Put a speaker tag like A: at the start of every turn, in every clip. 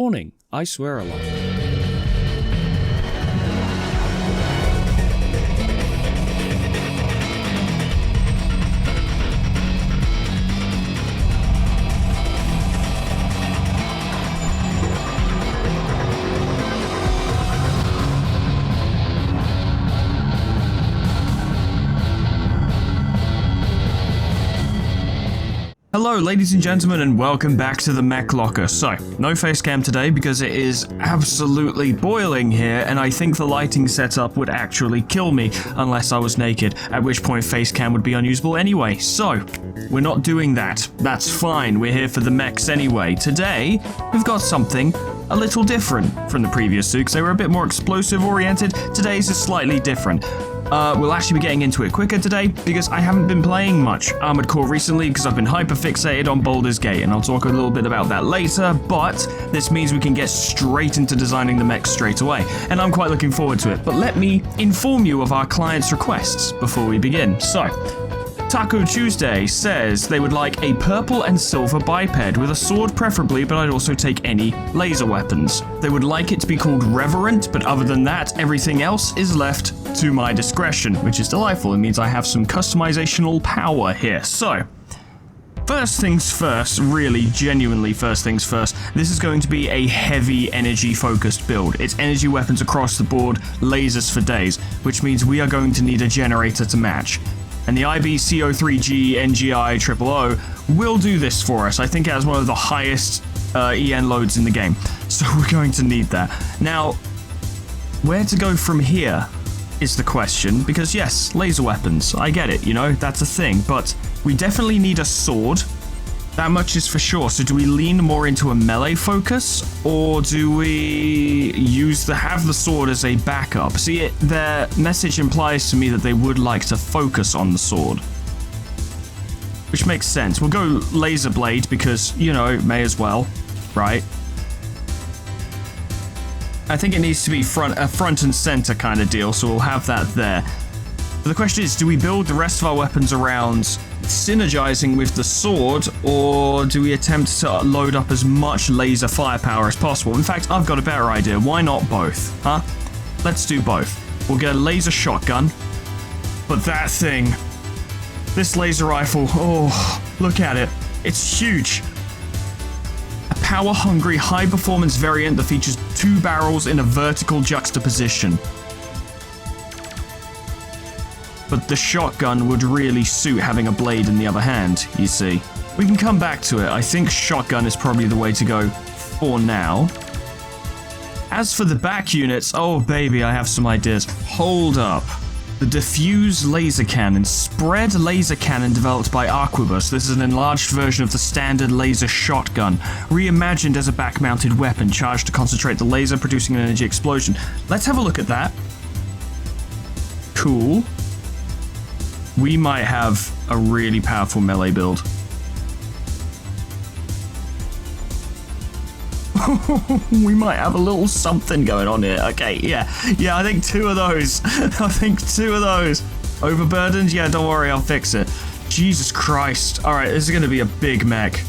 A: Warning, I swear a lot. Hello ladies and gentlemen, and welcome back to the Mech Locker. So, no face cam today because it is absolutely boiling here, and I think the lighting setup would actually kill me unless I was naked, at which point face cam would be unusable anyway. So, we're not doing that. That's fine, we're here for the mechs anyway. Today, we've got something a little different from the previous two, because they were a bit more explosive oriented. Today's is slightly different. We'll actually be getting into it quicker today because I haven't been playing much Armored Core recently because I've been hyper-fixated on Baldur's Gate, and I'll talk a little bit about that later, but this means we can get straight into designing the mech straight away, and I'm quite looking forward to it. But let me inform you of our client's requests before we begin. So, Taco Tuesday says they would like a purple and silver biped with a sword preferably, but I'd also take any laser weapons. They would like it to be called Reverent, but other than that, everything else is left to my discretion, which is delightful. It means I have some customizational power here. So, first things first, really genuinely first things first, this is going to be a heavy energy focused build. It's energy weapons across the board, lasers for days, which means we are going to need a generator to match. And the IBCO3G NGI 000 will do this for us. I think it has one of the highest EN loads in the game. So we're going to need that. Now, where to go from here is the question, because yes, laser weapons, I get it, you know, that's a thing, but we definitely need a sword. That much is for sure. So do we lean more into a melee focus, or do we have the sword as a backup? See, their message implies to me that they would like to focus on the sword, which makes sense. We'll go laser blade because, you know, may as well, right? I think it needs to be a front and center kind of deal, so we'll have that there. But the question is, do we build the rest of our weapons around synergizing with the sword, or do we attempt to load up as much laser firepower as possible? In fact, I've got a better idea. Why not both, huh? Let's do both. We'll get a laser shotgun, but that thing, this laser rifle, oh, look at it. It's huge. A power-hungry, high-performance variant that features 2 barrels in a vertical juxtaposition. But the shotgun would really suit having a blade in the other hand, you see. We can come back to it. I think shotgun is probably the way to go for now. As for the back units, oh baby, I have some ideas. Hold up. The diffuse laser cannon, spread laser cannon developed by Arquebus. This is an enlarged version of the standard laser shotgun, reimagined as a back-mounted weapon charged to concentrate the laser, producing an energy explosion. Let's have a look at that. Cool. We might have a really powerful melee build. We might have a little something going on here. Okay, yeah, I think 2 of those. I think 2 of those. Overburdened? Yeah, don't worry, I'll fix it. Jesus Christ. All right, this is going to be a big mech.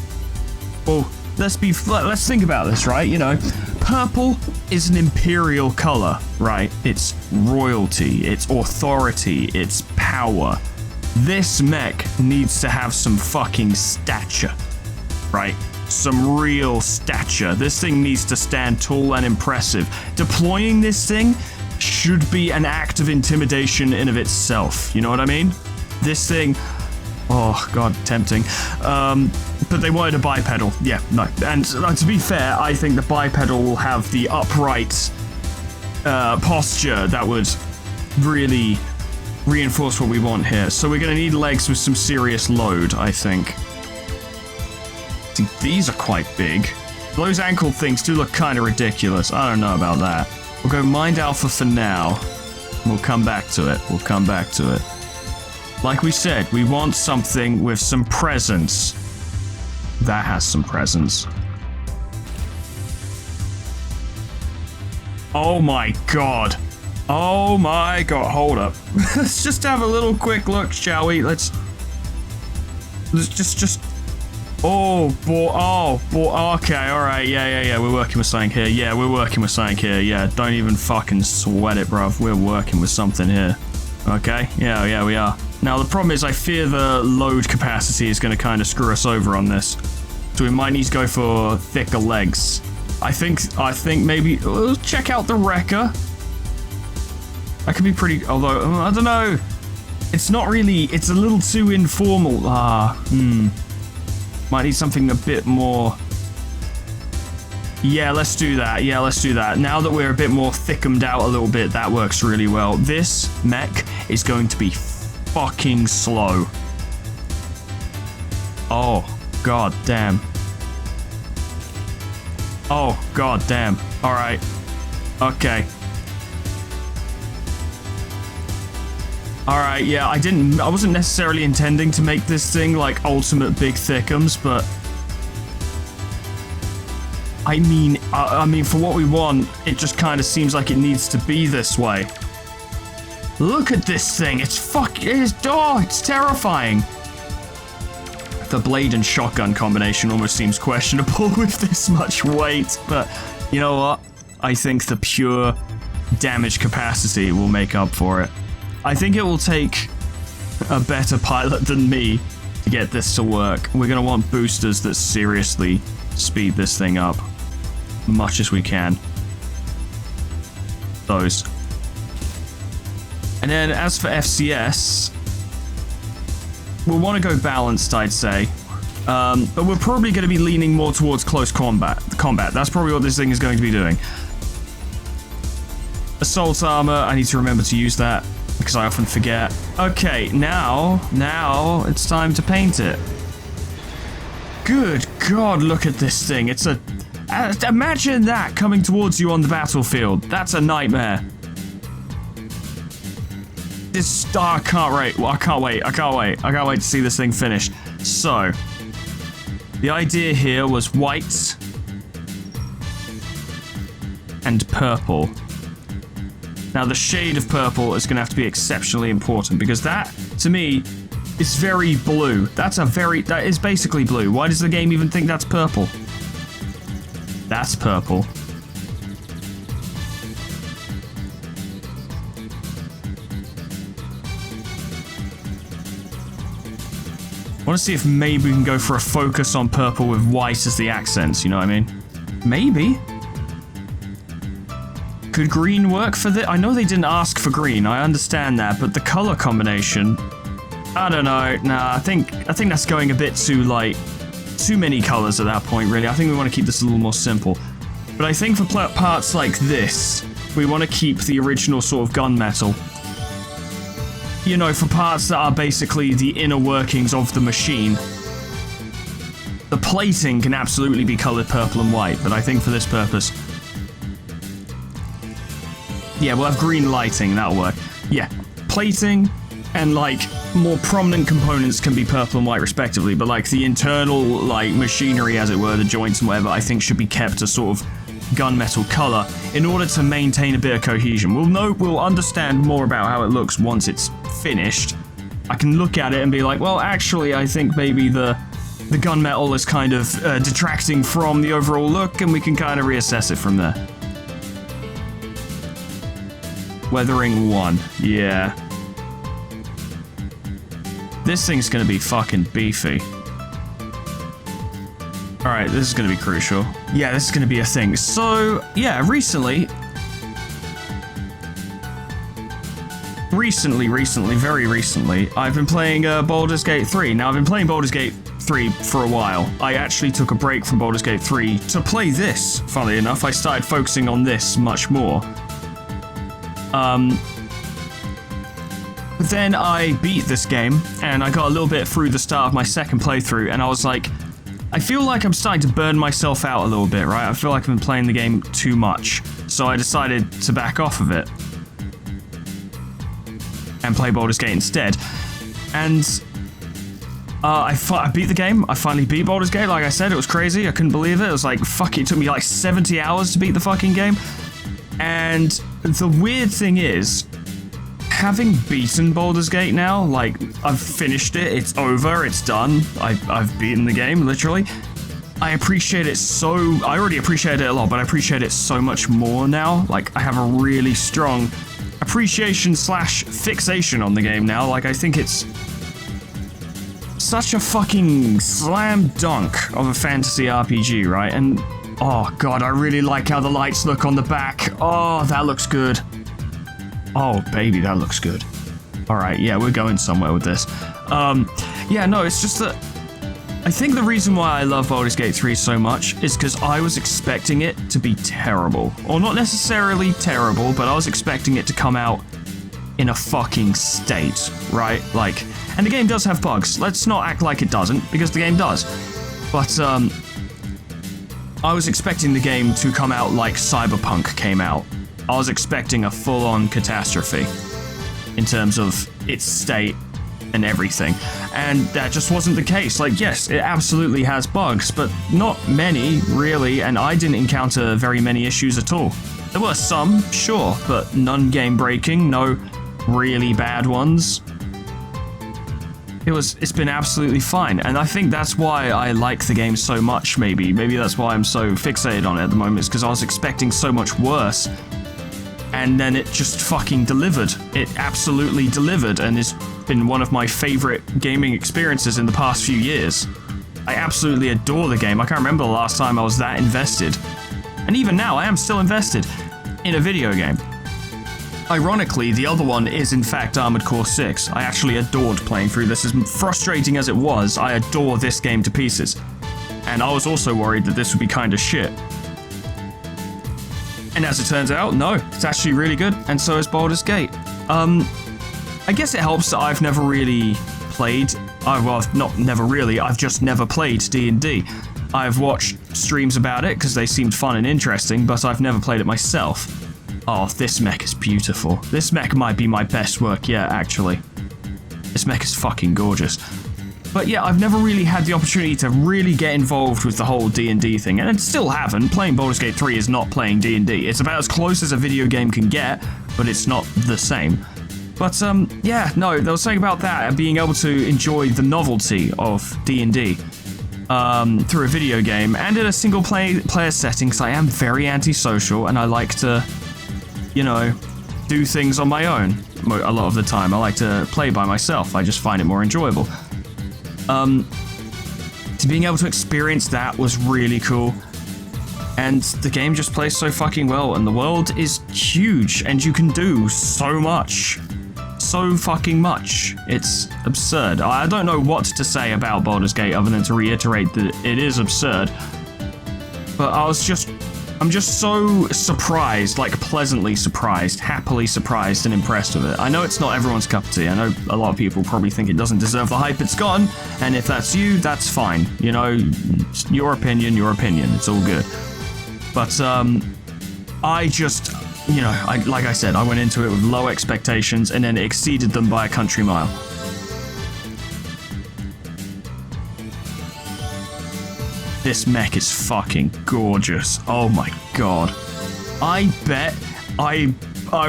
A: Well, let's think about this, right? You know, purple is an imperial color, right? It's royalty, it's authority, it's power. This mech needs to have some fucking stature, right? Some real stature. This thing needs to stand tall and impressive. Deploying this thing should be an act of intimidation in of itself. You know what I mean? This thing, oh god, tempting. But they wanted a bipedal. Yeah, no. And to be fair, I think the bipedal will have the upright posture that would really reinforce what we want here. So we're going to need legs with some serious load, I think. See, these are quite big. Those ankle things do look kind of ridiculous. I don't know about that. We'll go Mind Alpha for now. We'll come back to it. We'll come back to it. Like we said, we want something with some presence. That has some presence. Oh my god. Oh my god. Hold up. Let's just have a little quick look, shall we? Let's just Oh, okay, alright, yeah, we're working with something here. Yeah, we're working with something here. Yeah, don't even fucking sweat it, bruv. We're working with something here. Okay, yeah, we are. Now, the problem is I fear the load capacity is going to kind of screw us over on this. So we might need to go for thicker legs. I think maybe, check out the wrecker. That could be pretty, although, I don't know. It's not really, it's a little too informal. Might need something a bit more. Yeah, let's do that. Now that we're a bit more thickened out a little bit, that works really well. This mech is going to be fucking slow. Oh, god damn. Oh, god damn. Alright. Okay. Alright, yeah, I wasn't necessarily intending to make this thing like ultimate big thickums, but I mean, for what we want, it just kind of seems like it needs to be this way. Look at this thing, it's terrifying. The blade and shotgun combination almost seems questionable with this much weight, but you know what? I think the pure damage capacity will make up for it. I think it will take a better pilot than me to get this to work. We're going to want boosters that seriously speed this thing up as much as we can. Those. And then as for FCS, we'll want to go balanced, I'd say. But we're probably going to be leaning more towards close combat. That's probably what this thing is going to be doing. Assault armor, I need to remember to use that, because I often forget. Okay, now it's time to paint it. Good God, look at this thing. It's a... imagine that coming towards you on the battlefield. That's a nightmare. This... oh, I can't wait. I can't wait to see this thing finished. So, the idea here was white and purple. Now, the shade of purple is going to have to be exceptionally important, because that, to me, is very blue. That is basically blue. Why does the game even think that's purple? That's purple. I want to see if maybe we can go for a focus on purple with white as the accents, you know what I mean? Maybe. Could green work for this? I know they didn't ask for green, I understand that, but the color combination, I don't know. Nah, I think that's going a bit too, like, too many colors at that point, really. I think we want to keep this a little more simple. But I think for parts like this, we want to keep the original sort of gunmetal. You know, for parts that are basically the inner workings of the machine. The plating can absolutely be colored purple and white, but I think for this purpose... yeah, we'll have green lighting, that'll work. Yeah, plating and, like, more prominent components can be purple and white respectively, but, like, the internal, like, machinery, as it were, the joints and whatever, I think should be kept a sort of gunmetal color in order to maintain a bit of cohesion. We'll understand more about how it looks once it's finished. I can look at it and be like, well, actually, I think maybe the gunmetal is kind of detracting from the overall look, and we can kind of reassess it from there. Weathering 1, yeah. This thing's gonna be fucking beefy. Alright, this is gonna be crucial. Yeah, this is gonna be a thing. So, yeah, recently, very recently, I've been playing Baldur's Gate 3. Now, I've been playing Baldur's Gate 3 for a while. I actually took a break from Baldur's Gate 3 to play this, funnily enough. I started focusing on this much more. But then I beat this game, and I got a little bit through the start of my second playthrough, and I was like, I feel like I'm starting to burn myself out a little bit, right? I feel like I've been playing the game too much, so I decided to back off of it and play Baldur's Gate instead. And I beat the game. I finally beat Baldur's Gate. Like I said, it was crazy. I couldn't believe it. It was like, fuck, it took me like 70 hours to beat the fucking game. And the weird thing is, having beaten Baldur's Gate now, like, I've finished it, it's over, it's done, I've beaten the game, literally. I appreciate it I already appreciate it a lot, but I appreciate it so much more now. Like, I have a really strong appreciation / fixation on the game now. Like, I think it's such a fucking slam dunk of a fantasy RPG, right? And, oh god, I really like how the lights look on the back. Oh, that looks good. Oh, baby, that looks good. Alright, yeah, we're going somewhere with this. Yeah, no, it's just that I think the reason why I love Baldur's Gate 3 so much is because I was expecting it to be terrible. Or not necessarily terrible, but I was expecting it to come out in a fucking state, right? Like, and the game does have bugs. Let's not act like it doesn't, because the game does. But, I was expecting the game to come out like Cyberpunk came out. I was expecting a full-on catastrophe in terms of its state and everything. And that just wasn't the case. Like, yes, it absolutely has bugs, but not many, really, and I didn't encounter very many issues at all. There were some, sure, but none game-breaking, no really bad ones. It's been absolutely fine, and I think that's why I like the game so much, maybe. Maybe that's why I'm so fixated on it at the moment, is because I was expecting so much worse, and then it just fucking delivered. It absolutely delivered, and it's been one of my favorite gaming experiences in the past few years. I absolutely adore the game. I can't remember the last time I was that invested. And even now, I am still invested in a video game. Ironically, the other one is in fact Armored Core 6. I actually adored playing through this. As frustrating as it was, I adore this game to pieces. And I was also worried that this would be kind of shit. And as it turns out, no, it's actually really good, and so is Baldur's Gate. I guess it helps that I've never really played, well, not never really, I've just never played D&D. I've watched streams about it because they seemed fun and interesting, but I've never played it myself. Oh, this mech is beautiful. This mech might be my best work yet, actually. This mech is fucking gorgeous. But yeah, I've never really had the opportunity to really get involved with the whole D&D thing, and I still haven't. Playing Baldur's Gate 3 is not playing D&D. It's about as close as a video game can get, but it's not the same. But, yeah, no, there was something about that, and being able to enjoy the novelty of D&D through a video game, and in a single player setting, because I am very antisocial, and I like to, you know, do things on my own a lot of the time. I like to play by myself. I just find it more enjoyable. To being able to experience that was really cool. And the game just plays so fucking well, and the world is huge, and you can do so much. So fucking much. It's absurd. I don't know what to say about Baldur's Gate other than to reiterate that it is absurd. But I'm just so surprised, like pleasantly surprised, happily surprised and impressed with it. I know it's not everyone's cup of tea. I know a lot of people probably think it doesn't deserve the hype it's gotten, and if that's you, that's fine. You know, your opinion, it's all good. But, I just, you know, like I said, I went into it with low expectations and then exceeded them by a country mile. This mech is fucking gorgeous. Oh my god. I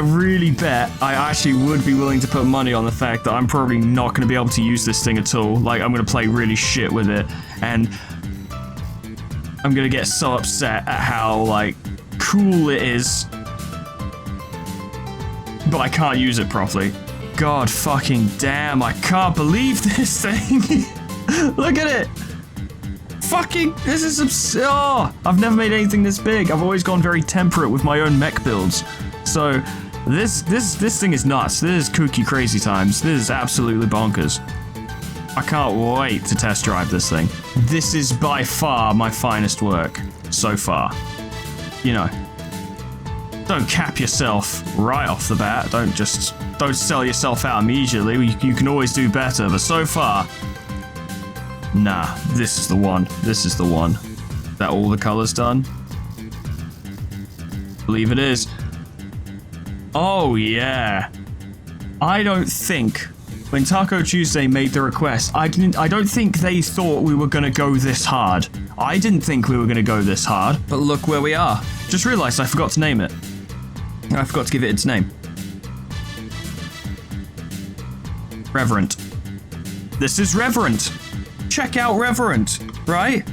A: really bet I actually would be willing to put money on the fact that I'm probably not going to be able to use this thing at all. Like, I'm going to play really shit with it, and I'm going to get so upset at how, like, cool it is, but I can't use it properly. God fucking damn, I can't believe this thing. Look at it. Fucking, this is absurd. Oh, I've never made anything this big. I've always gone very temperate with my own mech builds. So this thing is nuts. This is kooky crazy times. This is absolutely bonkers. I can't wait to test drive this thing. This is by far my finest work so far. You know, don't cap yourself right off the bat. Don't sell yourself out immediately. You can always do better, but so far, nah, this is the one. This is the one. That all the colors done? Believe it is. Oh yeah. I don't think when Taco Tuesday made the request, I don't think they thought we were gonna go this hard. I didn't think we were gonna go this hard, but look where we are. Just realized I forgot to name it. I forgot to give it its name. Reverent. This is Reverent. Check out Reverent, right?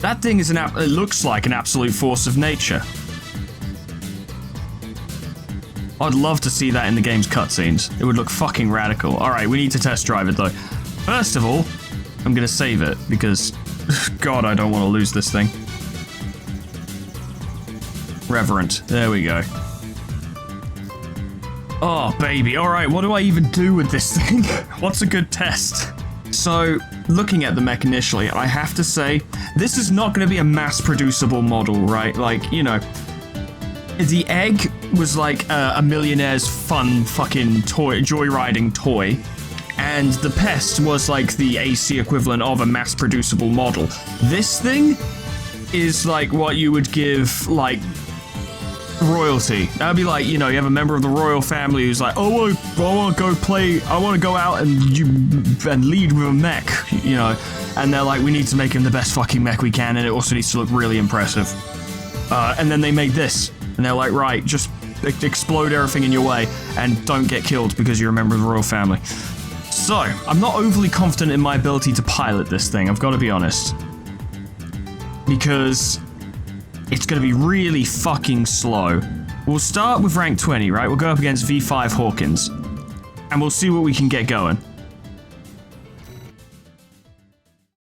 A: That thing is it looks like an absolute force of nature. I'd love to see that in the game's cutscenes. It would look fucking radical. Alright, we need to test drive it though. First of all, I'm gonna save it because, God, I don't want to lose this thing. Reverent. There we go. Oh, baby. Alright, what do I even do with this thing? What's a good test? So, looking at the mech initially, I have to say, this is not going to be a mass-producible model, right? Like, you know, the egg was like a millionaire's fun fucking toy, joyriding toy, and the pest was like the AC equivalent of a mass-producible model. This thing is like what you would give, like, royalty. That'd be like, you know, you have a member of the royal family who's like, oh, I want to go play, I want to go out and lead with a mech, you know, and they're like, we need to make him the best fucking mech we can, and it also needs to look really impressive. And then they made this, and they're like, right, just explode everything in your way, and don't get killed because you're a member of the royal family. So, I'm not overly confident in my ability to pilot this thing, I've got to be honest. Because it's going to be really fucking slow. We'll start with rank 20, right? We'll go up against V5 Hawkins. And we'll see what we can get going.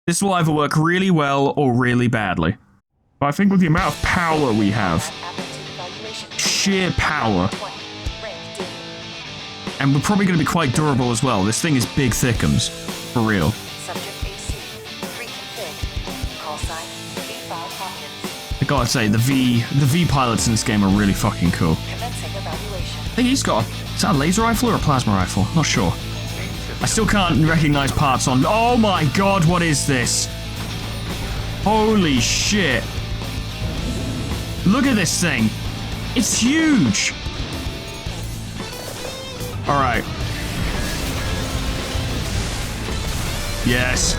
A: This will either work really well or really badly. But I think with the amount of power we have, sheer power, and we're probably going to be quite durable as well. This thing is big thickums, for real. I gotta say, the V pilots in this game are really fucking cool. I think he's got is that a laser rifle or a plasma rifle? Not sure. I still can't recognize parts on. Oh my god, what is this? Holy shit. Look at this thing. It's huge. Alright. Yes.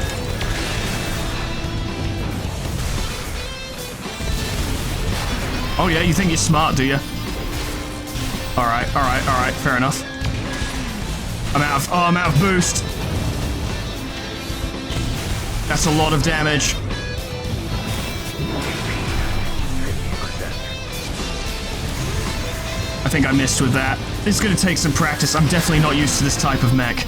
A: Oh yeah, you think you're smart, do you? Alright, fair enough. I'm out of boost. That's a lot of damage. I think I missed with that. It's gonna take some practice. I'm definitely not used to this type of mech.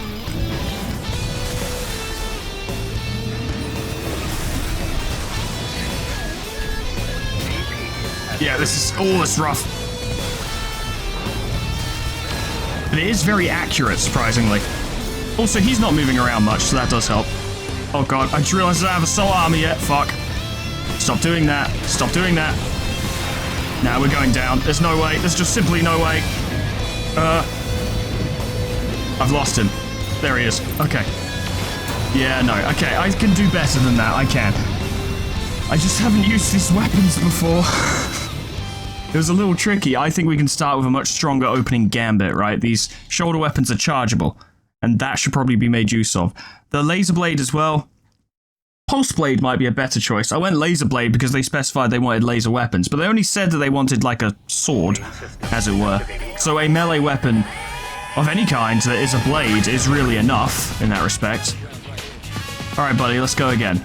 A: Yeah, this is rough. But it is very accurate, surprisingly. Also, he's not moving around much, so that does help. Oh god, I just realized I don't have assault armor yet. Fuck. Stop doing that. Stop doing that. Now we're going down. There's no way. There's just simply no way. I've lost him. There he is. Okay. Yeah, no. Okay, I can do better than that. I can. I just haven't used these weapons before. It was a little tricky. I think we can start with a much stronger opening gambit, right? These shoulder weapons are chargeable, and that should probably be made use of. The laser blade as well. Pulse blade might be a better choice. I went laser blade because they specified they wanted laser weapons, but they only said that they wanted like a sword, as it were. So a melee weapon of any kind that is a blade is really enough in that respect. Alright, buddy, let's go again.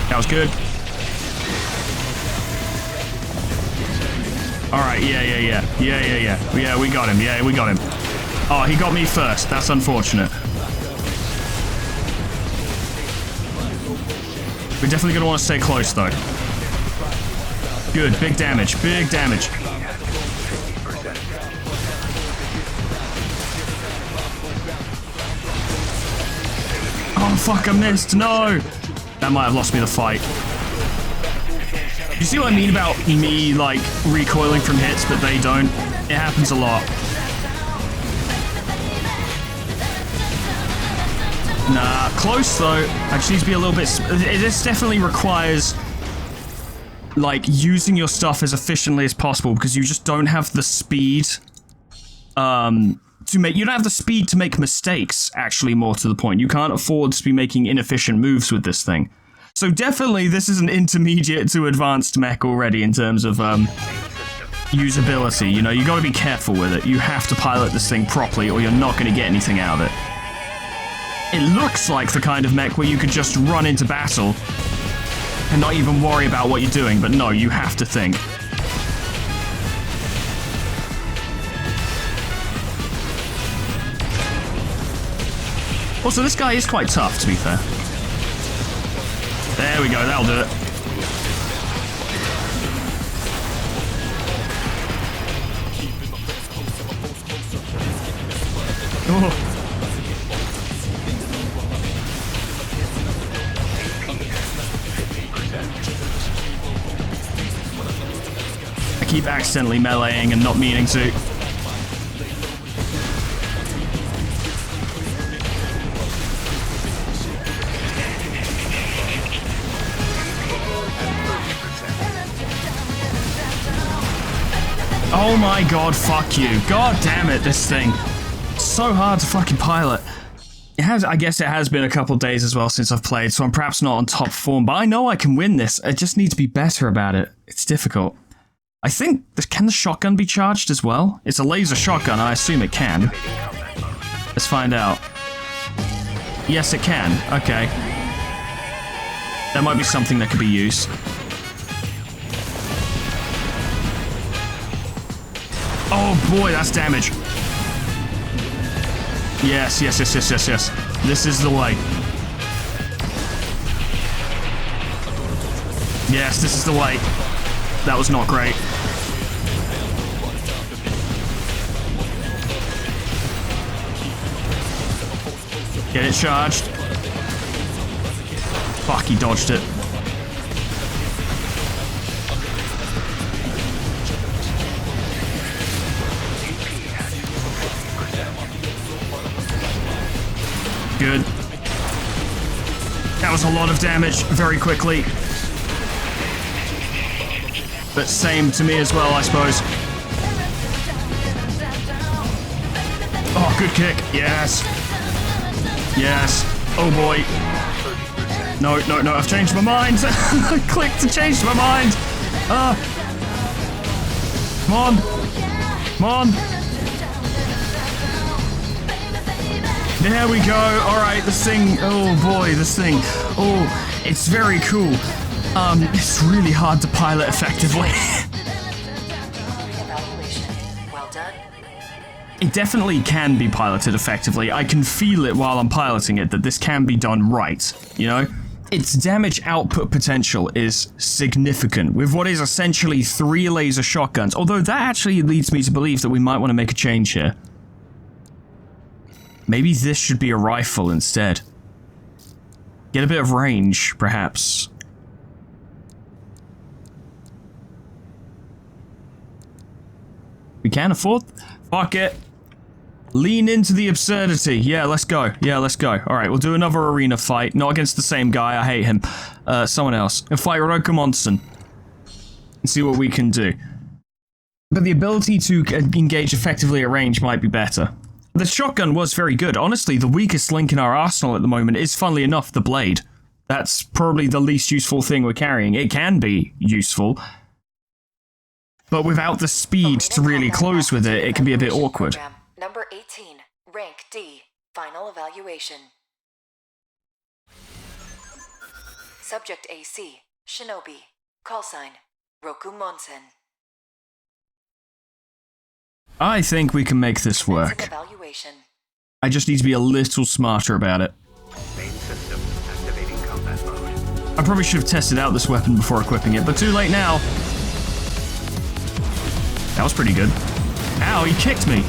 A: That was good. Alright, yeah, we got him, Oh, he got me first, that's unfortunate. We're definitely gonna want to stay close, though. Good, big damage, big damage. Oh, fuck, I missed, no! That might have lost me the fight. You see what I mean about me, like, recoiling from hits, but they don't? It happens a lot. Nah, close though. I just need to be a little bit... This definitely requires, like, using your stuff as efficiently as possible, because you just don't have the speed, to make, you don't have the speed to make mistakes, actually, more to the point. You can't afford to be making inefficient moves with this thing. So definitely this is an intermediate to advanced mech already in terms of usability. You know, you got to be careful with it. You have to pilot this thing properly or you're not going to get anything out of it. It looks like the kind of mech where you could just run into battle and not even worry about what you're doing, but no, you have to think. Also, this guy is quite tough, to be fair. There we go, that'll do it. Oh. I keep accidentally meleeing and not meaning to. Oh my god, fuck you. God damn it, this thing. So hard to fucking pilot. It has, I guess it has been a couple days as well since I've played, so I'm perhaps not on top form, but I know I can win this. I just need to be better about it. It's difficult. I think, can the shotgun be charged as well? It's a laser shotgun, I assume it can. Let's find out. Yes, it can. Okay. That might be something that could be used. Oh boy, that's damage. Yes, yes, yes, yes, yes, yes. This is the way. Yes, this is the way. That was not great. Get it charged. Fuck, he dodged it. Good. That was a lot of damage very quickly. But same to me as well, I suppose. Oh, good kick. Yes. Yes. Oh boy. No, no, no, I've changed my mind. I clicked to change my mind. Come on. Come on. There we go. Alright, this thing. Oh boy, this thing. Oh, it's very cool. It's really hard to pilot effectively.
B: Well done.
A: It definitely can be piloted effectively. I can feel it while I'm piloting it that this can be done right, you know? Its damage output potential is significant, with what is essentially 3 laser shotguns, although that actually leads me to believe that we might want to make a change here. Maybe this should be a rifle instead. Get a bit of range, perhaps. We can't afford... Fuck it. Lean into the absurdity. Yeah, let's go. Yeah, let's go. Alright, we'll do another arena fight. Not against the same guy, I hate him. Someone else. And fight Rokumonson. And see what we can do. But the ability to engage effectively at range might be better. The shotgun was very good. Honestly, the weakest link in our arsenal at the moment is, funnily enough, the blade. That's probably the least useful thing we're carrying. It can be useful, but without the speed to really close with it, it can be a bit awkward.
B: Number 18, rank D, final evaluation. Subject AC, Shinobi, call sign, Rokumonsen.
A: I think we can make this work. I just need to be a little smarter about it.
C: Main system activating combat mode.
A: I probably should have tested out this weapon before equipping it, but too late now. That was pretty good. Ow, he kicked me.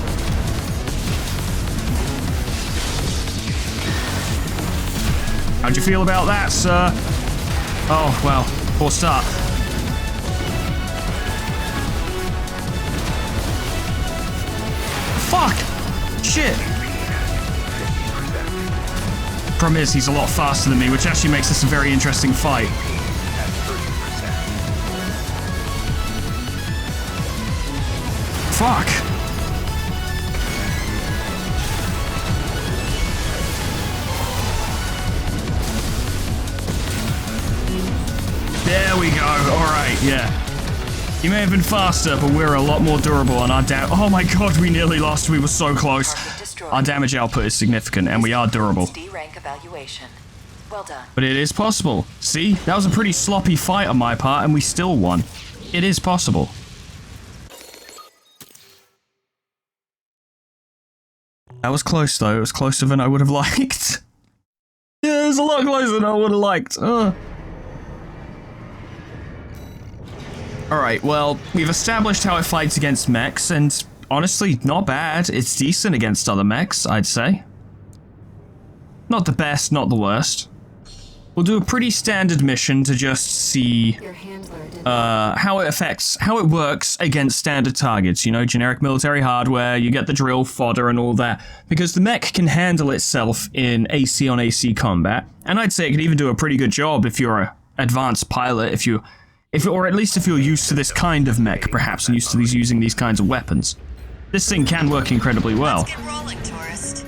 A: How'd you feel about that, sir? Oh, well, poor start. Fuck! Shit! Problem is, he's a lot faster than me, which actually makes this a very interesting fight. Fuck! Alright, yeah. You may have been faster, but we're a lot more durable and our oh my god, we nearly lost. We were so close. Our damage output is significant and we are durable.
B: D rank evaluation. Well done.
A: But it is possible. See? That was a pretty sloppy fight on my part and we still won. It is possible. That was close though. It was closer than I would have liked. Yeah, it was a lot closer than I would have liked. Alright, well, we've established how it fights against mechs, and honestly, not bad. It's decent against other mechs, I'd say. Not the best, not the worst. We'll do a pretty standard mission to just see how it works against standard targets, you know, generic military hardware, you get the drill, fodder, and all that. Because the mech can handle itself in AC on AC combat, and I'd say it can even do a pretty good job if you're an advanced pilot, or at least if you're used to this kind of mech, perhaps, and used to using these kinds of weapons. This thing can work incredibly well.
D: Let's get rolling, tourist.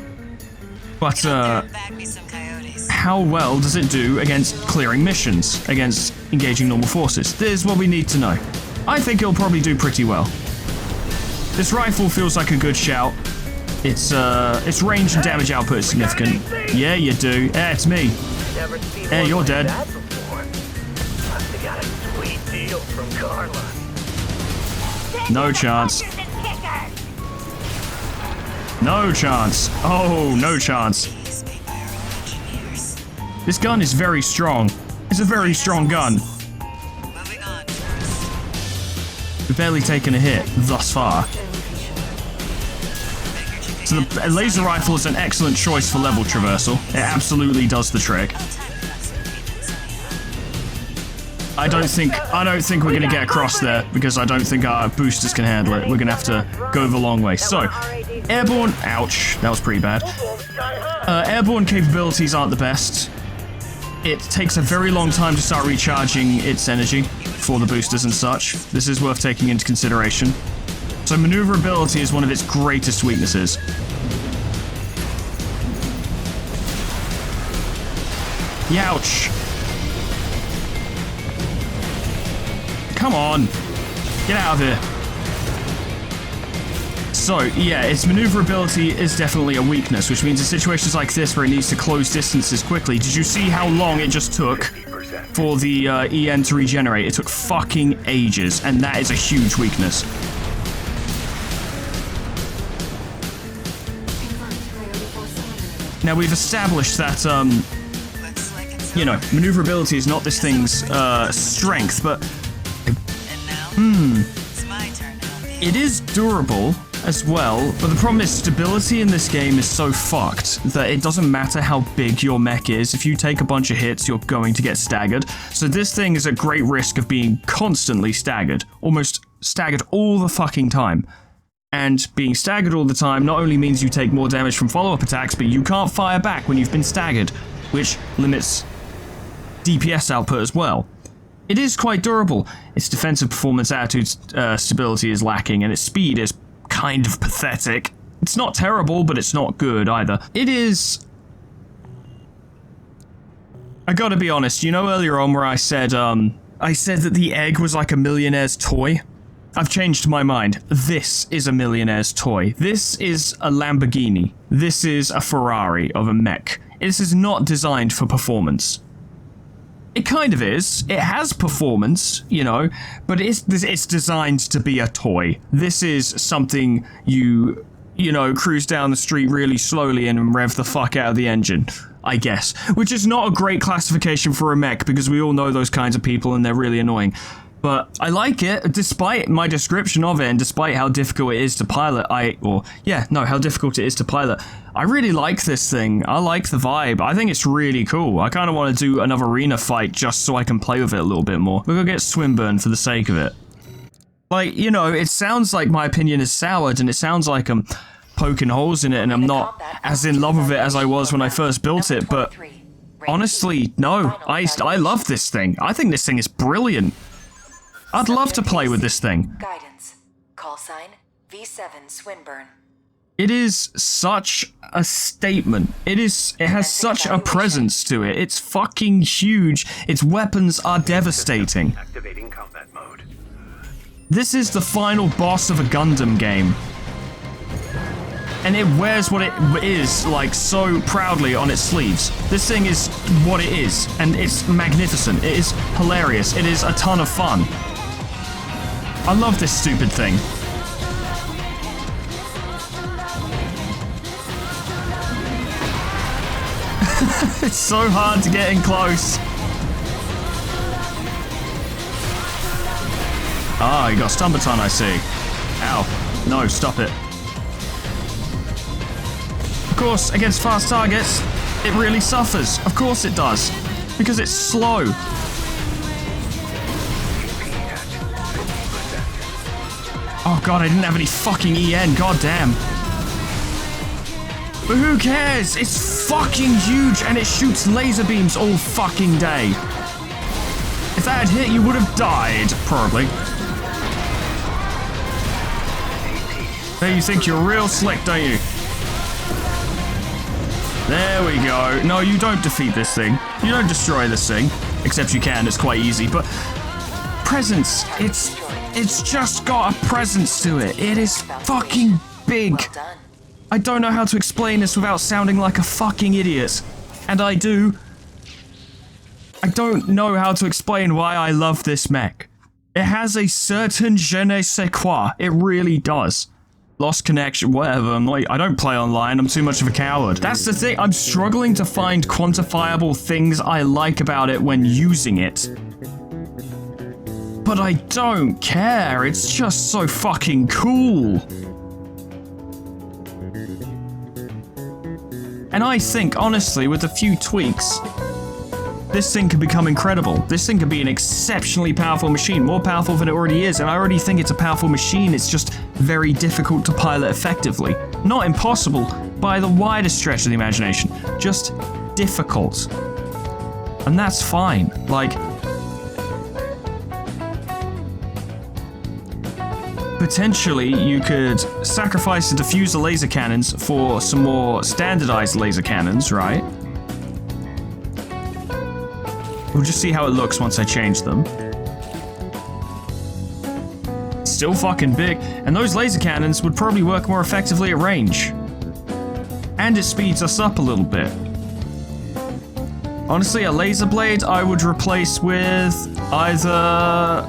A: But,
D: Bag me some coyotes.
A: how well does it do against clearing missions, against engaging normal forces? This is what we need to know. I think it'll probably do pretty well. This rifle feels like a good shout. Its range and damage output is significant. Yeah, you do. Eh, it's me. Eh, you're dead.
C: Got a sweet deal from Carla.
A: No chance. No chance. Oh, no chance.
D: These made by our own engineers.
A: This gun is very strong. It's a very strong gun.
D: Moving on, tourist.
A: We've barely taken a hit thus far. So the laser rifle is an excellent choice for level traversal. It absolutely does the trick. I don't think we're gonna get across there because I don't think our boosters can handle it. We're gonna have to go the long way. So, airborne, ouch, that was pretty bad. Airborne capabilities aren't the best. It takes a very long time to start recharging its energy for the boosters and such. This is worth taking into consideration. So maneuverability is one of its greatest weaknesses. Youch. Come on. Get out of here. So, yeah, its maneuverability is definitely a weakness, which means in situations like this where it needs to close distances quickly, did you see how long it just took for the EN to regenerate? It took fucking ages, and that is a huge weakness. Now, we've established that,
D: Looks like it's
A: you know, maneuverability is not this thing's strength, but
D: And now, it's my turn to help you.
A: it is durable as well, but the problem is stability in this game is so fucked that it doesn't matter how big your mech is. If you take a bunch of hits, you're going to get staggered. So this thing is at great risk of being constantly staggered, almost staggered all the fucking time. And being staggered all the time not only means you take more damage from follow-up attacks, but you can't fire back when you've been staggered, which limits DPS output as well. It is quite durable. Its defensive performance, attitude, stability is lacking, and its speed is kind of pathetic. It's not terrible, but it's not good either. It is... I gotta be honest, you know earlier on where I said that the egg was like a millionaire's toy? I've changed my mind. This is a millionaire's toy. This is a Lamborghini. This is a Ferrari of a mech. This is not designed for performance. It kind of is. It has performance, you know, but it's designed to be a toy. This is something you know, cruise down the street really slowly and rev the fuck out of the engine, I guess. Which is not a great classification for a mech, because we all know those kinds of people and they're really annoying. But I like it, despite my description of it, and despite how difficult it is to pilot, how difficult it is to pilot. I really like this thing. I like the vibe. I think it's really cool. I kind of want to do another arena fight just so I can play with it a little bit more. We're gonna get Swinburne for the sake of it. Like, you know, it sounds like my opinion is soured, and it sounds like I'm poking holes in it, and I'm not as in love with it as I was when I first built it, but honestly, no. I love this thing. I think this thing is brilliant. I'd love to play with this thing.
B: Guidance. Call sign V7 Swinburne.
A: It is such a statement. It has such a presence to it. It's fucking huge. Its weapons are devastating.
C: Activating combat
A: This is the final boss of a Gundam game. And it wears what it is, like, so proudly on its sleeves. This thing is what it is, and it's magnificent. It is hilarious. It is a ton of fun. I love this stupid thing. It's so hard to get in close. Ah, you got stun baton, I see. Ow. No, stop it. Of course, against fast targets, it really suffers. Of course it does. Because it's slow. Oh god, I didn't have any fucking EN. God damn. But who cares? It's fucking huge and it shoots laser beams all fucking day. If that had hit, you would have died, probably. There, you think you're real slick, don't you? There we go. No, you don't defeat this thing. You don't destroy this thing. Except you can, it's quite easy. But presence, it's just got a presence to it. It is fucking big.
B: Well done.
A: I don't know how to explain this without sounding like a fucking idiot. And I do. I don't know how to explain why I love this mech. It has a certain je ne sais quoi. It really does. Lost connection, whatever. I'm like, I don't play online. I'm too much of a coward. That's the thing. I'm struggling to find quantifiable things I like about it when using it. But I don't care. It's just so fucking cool. And I think, honestly, with a few tweaks, this thing could become incredible. This thing could be an exceptionally powerful machine, more powerful than it already is, and I already think it's a powerful machine. It's just very difficult to pilot effectively. Not impossible by the widest stretch of the imagination, just difficult. And that's fine. Like, potentially, you could sacrifice the diffuser laser cannons for some more standardized laser cannons, right? We'll just see how it looks once I change them. Still fucking big, and those laser cannons would probably work more effectively at range. And it speeds us up a little bit. Honestly, a laser blade I would replace with either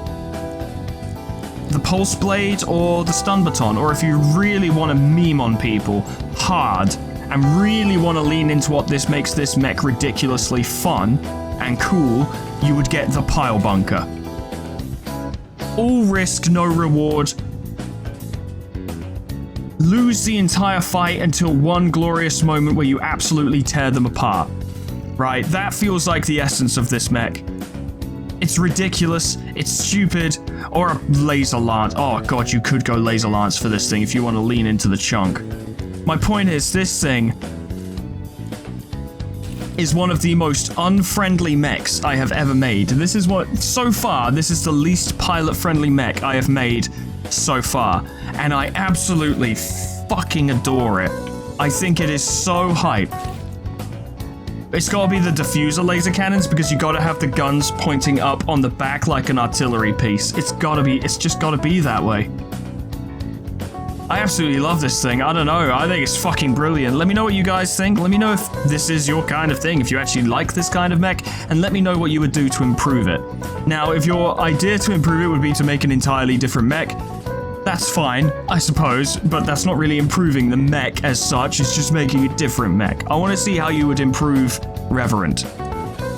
A: the pulse blade or the stun baton, or if you really want to meme on people hard and really want to lean into what this makes this mech ridiculously fun and cool, you would get the pile bunker. All risk, no reward. Lose the entire fight until one glorious moment where you absolutely tear them apart. Right, that feels like the essence of this mech. It's ridiculous, it's stupid, or a laser lance. Oh god, you could go laser lance for this thing if you want to lean into the chunk. My point is, this thing is one of the most unfriendly mechs I have ever made. This is what, so far, this is the least pilot-friendly mech I have made so far. And I absolutely fucking adore it. I think it is so hype. It's gotta be the diffuser laser cannons because you gotta have the guns pointing up on the back like an artillery piece. It's just gotta be that way. I absolutely love this thing. I don't know. I think it's fucking brilliant. Let me know what you guys think. Let me know if this is your kind of thing, if you actually like this kind of mech, and let me know what you would do to improve it. Now, if your idea to improve it would be to make an entirely different mech, that's fine, I suppose, but that's not really improving the mech as such, it's just making a different mech. I want to see how you would improve Reverent.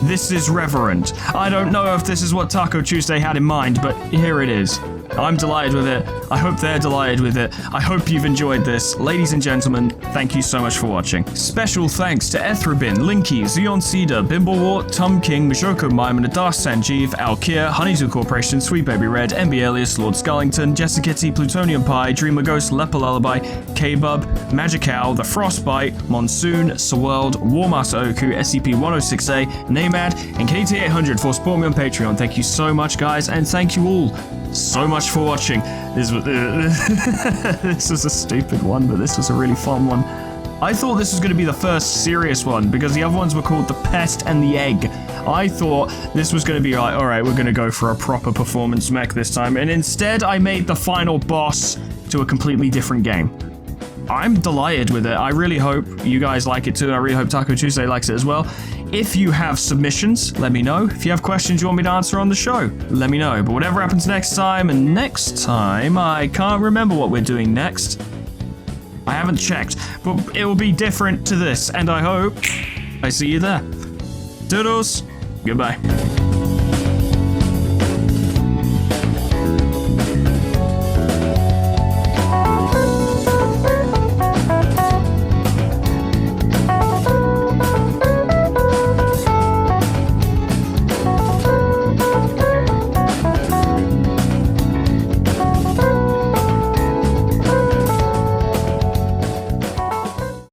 A: This is Reverent. I don't know if this is what Taco Tuesday had in mind, but here it is. I'm delighted with it. I hope they're delighted with it. I hope you've enjoyed this. Ladies and gentlemen, thank you so much for watching. Special thanks to Ethrabin, Linky, Zeon Cedar, Bimblewart, Tom King, Majoko Mime, Adas Sanjeev, Alkir, Honeydew Corporation, Sweet Baby Red, MB Elias, Lord Scullington, Jessica T, Plutonium Pie, Dreamer Ghost, Leper Lullaby, K-Bub, Magicow, The Frostbite, Monsoon, Saworld, Warmaster Oku, SCP-106A, Namad, and KT800 for supporting me on Patreon. Thank you so much, guys, and thank you all so much for watching. This was a stupid one, but this was a really fun one. I thought this was going to be the first serious one because the other ones were called the Pest and the Egg. I thought this was going to be like, all right, we're going to go for a proper performance mech this time. And instead, I made the final boss to a completely different game. I'm delighted with it. I really hope you guys like it too. I really hope Taco Tuesday likes it as well. If you have submissions, let me know. If you have questions you want me to answer on the show, let me know. But whatever happens next time, and next time, I can't remember what we're doing next. I haven't checked, but it will be different to this, and I hope I see you there. Toodles, goodbye.